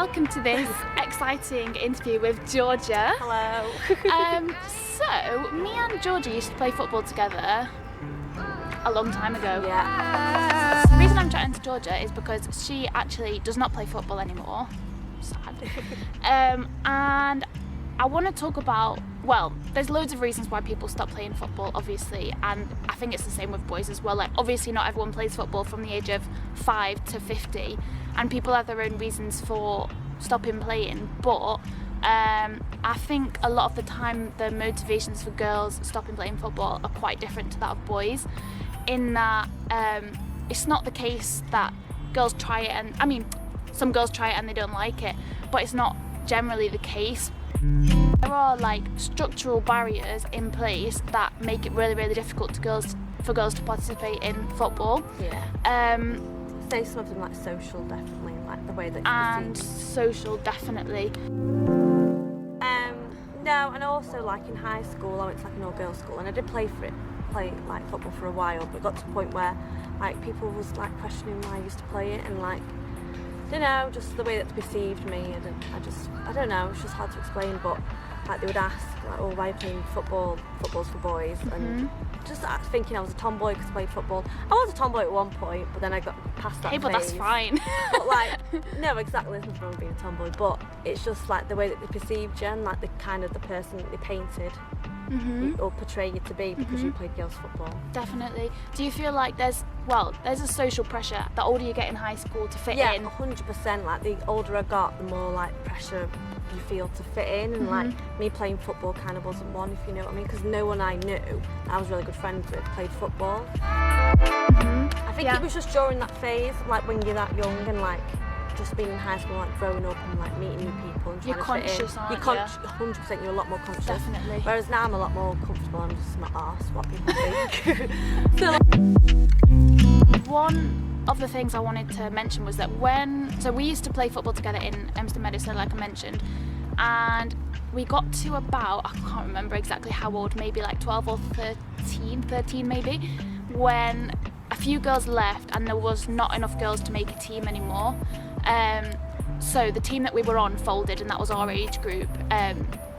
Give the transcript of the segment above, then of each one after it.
welcome to this exciting interview with Georgia. Hello. So, me and Georgia used to play football together a long time ago. Yeah. The reason I'm chatting to Georgia is because she actually does not play football anymore. Sad. And I want to talk about, well, there's loads of reasons why people stop playing football, obviously, and I think it's the same with boys as well. Like, obviously not everyone plays football from the age of 5 to 50, and people have their own reasons for stopping playing, but I think a lot of the time the motivations for girls stopping playing football are quite different to that of boys, in that it's not the case that girls try it and, I mean, some girls try it and they don't like it, but it's not generally the case. There are like structural barriers in place that make it really, really difficult for girls to participate in football. Yeah. Say some of them like social, definitely, like the way that and social, definitely. No, and also like in high school, I went to like an all-girls school, and I did play like football for a while, but it got to a point where like people was like questioning why I used to play it, and like, I don't know, just the way that they perceived me, and I don't know, it's just hard to explain, but like they would ask like, oh, why are you playing football? Football's for boys, and just thinking I was a tomboy because I played football. I was a tomboy at one point, but then I got past that Hey, but phase. that's fine. But like, no, exactly, there's nothing wrong with being a tomboy, but it's just like the way that they perceived you, and like the kind of the person that they painted or portray you to be because you played girls football. Definitely. Do you feel like there's a social pressure the older you get in high school to fit in? Yeah, 100%. Like the older I got, the more like pressure you feel to fit in, and like me playing football kind of wasn't one, if you know what I mean, because no one I knew I was really good friends with played football. I think it was just during that phase, like when you're that young and like just being in high school, like growing up and like meeting new people and trying You're to fit in. conscious, aren't You're conscious, 100%. You're a lot more conscious. Definitely. Whereas now I'm a lot more comfortable. I'm just my arse, what people think. So, one of the things I wanted to mention was that so we used to play football together in Emston Medicine, like I mentioned, and we got to about, I can't remember exactly how old, maybe like 12 or 13 maybe, when a few girls left and there was not enough girls to make a team anymore. So the team that we were on folded, and that was our age group.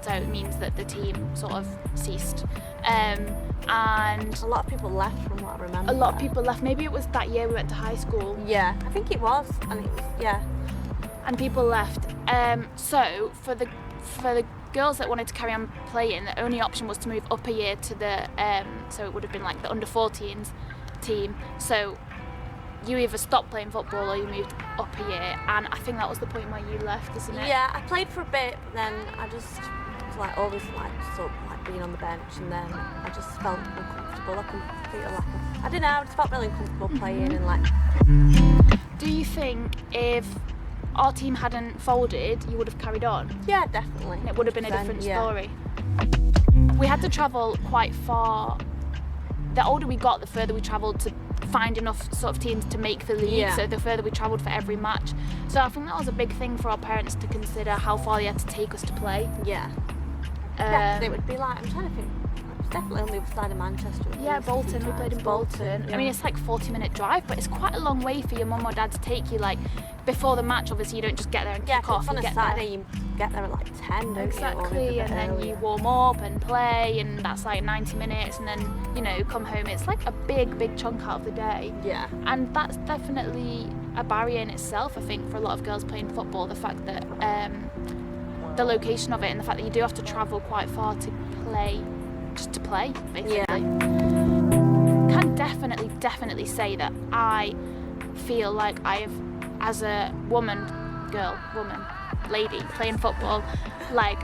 So it means that the team sort of ceased. And a lot of people left from what I remember. a lot of people left. Maybe it was that year we went to high school. Yeah, I think it was, and it was, yeah. And people left. So for the girls that wanted to carry on playing, the only option was to move up a year to the so it would have been like the under 14s team. So you either stopped playing football or you moved up a year, and I think that was the point where you left, isn't it? Yeah, I played for a bit, but then I just was like always like sort of like being on the bench, and then I just felt uncomfortable. I couldn't feel like I don't know, I just felt really uncomfortable playing, and like. Do you think if our team hadn't folded, you would have carried on? Yeah, definitely. And it would have been a different 100%, yeah. story. We had to travel quite far. The older we got, the further we travelled to find enough sort of teams to make the league, Yeah. so the further we travelled for every match. So I think that was a big thing for our parents to consider, how far they had to take us to play. Yeah. Yeah, 'cause it would be like, I'm trying to think, it was definitely on the other side of Manchester. Yeah, Bolton. We played in Bolton. Yeah. I mean, it's like a 40-minute drive, but it's quite a long way for your mum or dad to take you. Like, before the match, obviously, you don't just get there and yeah, kick off. on You a get Saturday there. you get there at like 10, don't Exactly, you? and then you warm up and play, and that's like 90 minutes, and then, you know, come home. It's like a big chunk out of the day. Yeah. And that's definitely a barrier in itself, I think, for a lot of girls playing football. The fact that the location of it, and the fact that you do have to travel quite far to play, just to play, basically. Yeah. Can definitely say that I feel like I've, as a woman, lady playing football, like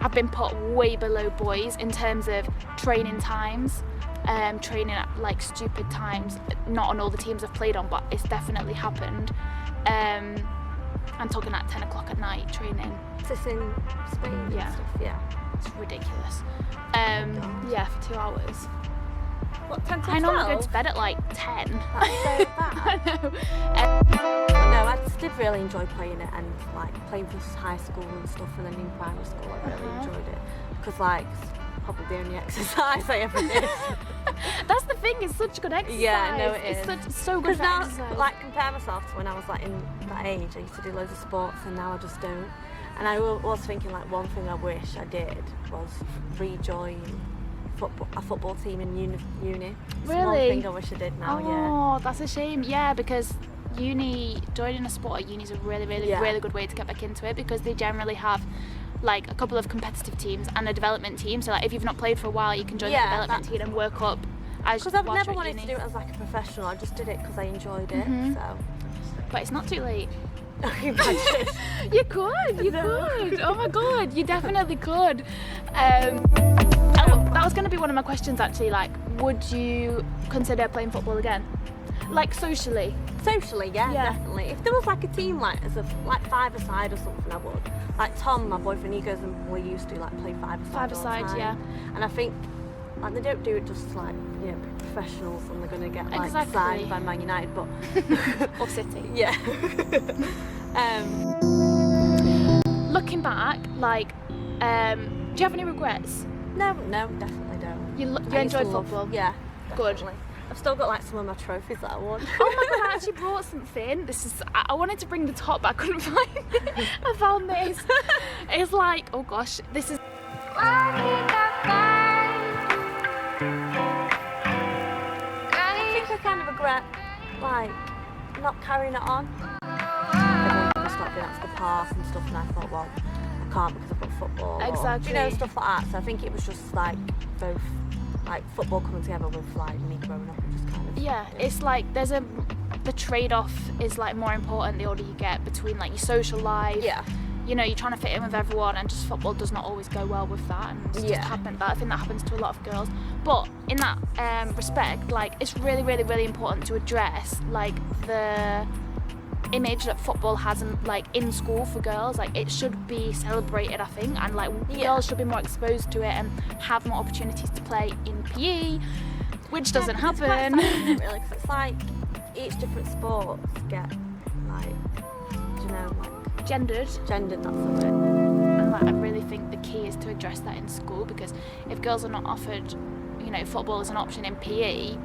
I've been put way below boys in terms of training times, training at like stupid times. Not on all the teams I've played on, but it's definitely happened. I'm talking at 10 o'clock at night training. Is this in Spain and Yeah. stuff? Yeah. It's ridiculous. Yeah, for 2 hours. What, 10 to I normally 12? go to bed at like 10. That's so bad. I know. No, I just did really enjoy playing it, and like playing for high school and stuff, and then in primary school I really enjoyed it, because like it's probably the only exercise I ever did. That's the thing, it's such good exercise. Yeah, no, it is. It's so good for now, exercise. like, compare myself to when I was like in that age, I used to do loads of sports, and now I just don't. And I was thinking, like, one thing I wish I did was rejoin a football team in uni. It's one Really? thing I wish I did now. Oh, that's a shame. Yeah, because joining a sport at uni is a really good way to get back into it, because they generally have like a couple of competitive teams and a development team. So like if you've not played for a while, you can join the development team and work up. Because I've never wanted to do it as like a professional. I just did it because I enjoyed it. So. But it's not too late. Imagine. You could. Oh my god, you definitely could. That was going to be one of my questions actually. Like, would you consider playing football again? Like socially? Socially, yeah, definitely. If there was like a team like as a like five-a-side or something, I would. Like Tom, my boyfriend, he goes and we used to like play five-a-side. Five-a-side, all the time. yeah. And I think like they don't do it just like professionals and they're going to get like Exactly. signed by Man United, but Or City. yeah. Looking back, like, do you have any regrets? No, definitely don't. You I used enjoyed to love- football? Yeah, Good. definitely. I've still got like some of my trophies that I won. Oh my god, I actually brought something. I wanted to bring the top, but I couldn't find it. I found this. It's like, oh gosh, this is. I think I kind of regret like not carrying it on. Everyone was not being out to the park and stuff, and I thought, well, I can't because I've got football. Exactly. Or, stuff like that. So I think it was just like both, like football coming together with like me growing up and just kind of. Yeah, it's like the trade-off is like more important the older you get between like your social life. Yeah. You know, you're trying to fit in with everyone, and just football does not always go well with that, and it's just happened. I think that happens to a lot of girls. But in that respect, like it's really important to address like the image that football has in school for girls. Like it should be celebrated, I think, and like girls should be more exposed to it and have more opportunities to play in PE, which doesn't happen. It's quite sad, really, because it's like each different sports get like, do you know, like gendered, that's the word. and like I really think the key is to address that in school, because if girls are not offered, football as an option in PE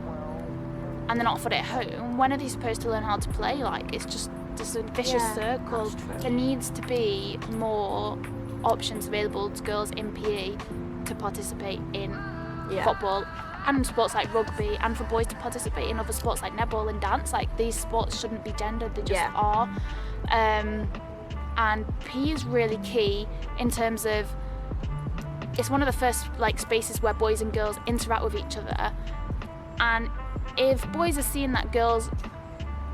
and they're not offered it at home, when are they supposed to learn how to play? Like it's just a vicious circle. There needs to be more options available to girls in PE to participate in football, and sports like rugby, and for boys to participate in other sports like netball and dance. Like these sports shouldn't be gendered, they just are. And PE is really key in terms of it's one of the first like spaces where boys and girls interact with each other, and if boys are seeing that girls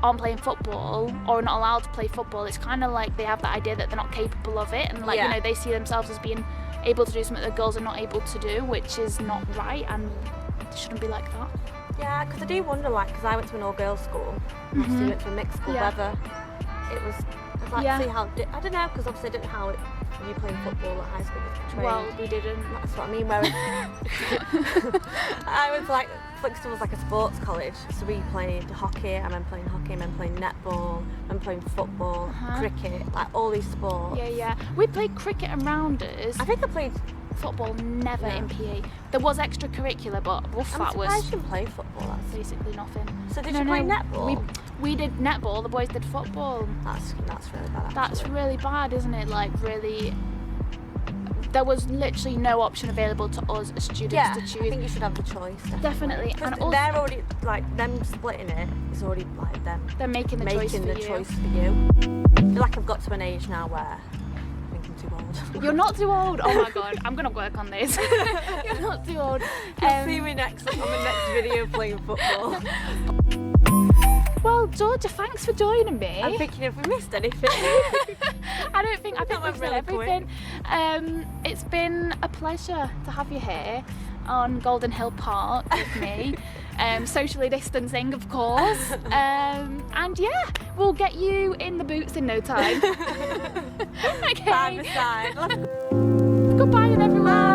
aren't playing football or are not allowed to play football, it's kind of like they have that idea that they're not capable of it, and like they see themselves as being able to do something that girls are not able to do, which is not right, and it shouldn't be like that. Yeah, because I do wonder, like, because I went to an all-girls school, and obviously went to a mixed school, whether it was, I'd like to see how, I don't know, because obviously I don't know how you playing football at high school was portrayed. Well, we didn't. That's what I mean, whereas I was like, Flixton was like a sports college, so we played hockey, and then playing hockey, and then playing netball, and playing football, cricket, like all these sports. Yeah. We played cricket and rounders. I think I played football, never in PE. There was extracurricurricular, but that was I shouldn't play football. That's basically nothing. So did you play netball? We did netball. The boys did football. That's really bad. Actually. That's really bad, isn't it? Like really, there was literally no option available to us as students to choose. I think you should have the choice. Definitely. And also, they're already like them splitting it. It's already like them. They're making the choice for you. I feel like I've got to an age now where I think I'm too old. You're not too old. Oh my god, I'm gonna work on this. You're not too old. You'll see me next on the next video playing football. Well, Georgia, thanks for joining me. I'm thinking if we missed anything. I think we've said everything. It's been a pleasure to have you here on Golden Hill Park with me. Socially distancing, of course. And yeah, we'll get you in the boots in no time. Okay. Side by side. Goodbye, everyone.